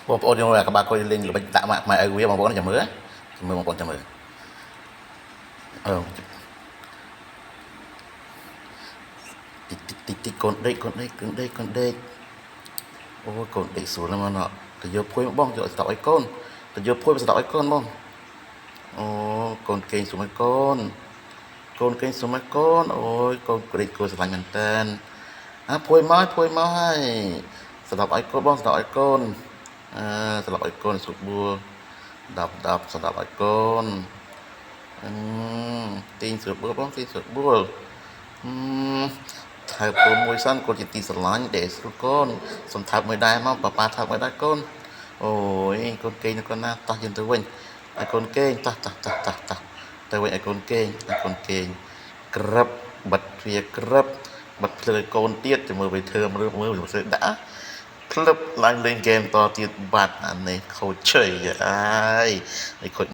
បងប្អូនយើងcác bạn coi linkល្បិចដាក់ម៉ាក់ម៉ែឪវាបងប្អូនចាំមើលបងប្អូនចាំមើលតិចកូនដេកអូកូនដេកស្រួលណាស់មកណោះទៅយកភួយមកបងយកស្ដាប់ឲ្យកូនទៅយកភួយមកស្ដាប់ឲ្យកូនបងអូកូនគេងស្រួលកូនកូនគេងស្រួលកូនអូយកូនក្រេកកូនស្រឡាញ់មែនតើភួយមកហើយស្ដាប់ឲ្យកូនបងស្ដាប់ឲ្យកូនស្ដាប់ឲ្យកូនស្រួលបួលដាប់ស្ដាប់ឲ្យកូនទីងស្រួលបួលបងទីងស្រួលបួលថើបកូនមួយសិនកូនជាទីស្រឡាញ់ដែលស្រួលកូនសុំថើបមួយដែរមកប៉ាថើបមួយដែរកូនអូយកូនគេងកូនណាតោះយើងទៅវិញឲ្យកូនគេងតោះទៅវិញឲ្យកូនគេងក្រឹបបិទទ្វាក្រឹបបិទភ្លើងឲ្យកូនទៀតទៅមើលវាធ្វើមើលសើដាក់ក្លឹបឡើងលេងហ្គេមតទៀតបាត់អានេះខូចជ័យហើយខូច